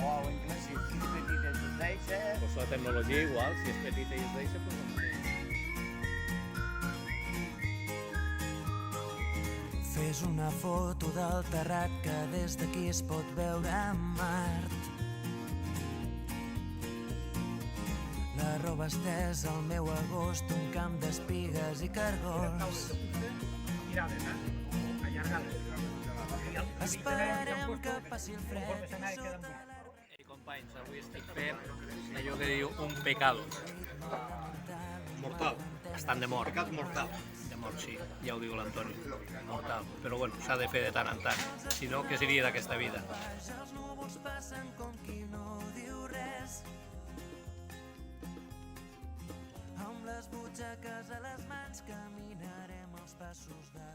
O en anglès, si és petit es deixa... Pues la tecnologia igual, si és petita i es deixa, pues no mateix. Fes una foto del terrat que des d'aquí es pot veure Mart. La roba estesa al meu agost, un camp d'espigues i cargols. Esperem que passi el fred i sota Ei, companys, avui estic fent allò que diu un pecado. Mortal. Bastant de mort. Pecat mortal. De mort, sí, ja ho diu l'Antoni. Mortal. Però bueno, s'ha de fer de tant en tant. Si no, què seria d'aquesta vida? baix, els núvols passen com qui no diu res. Amb les butxaques a les mans caminarem els passos de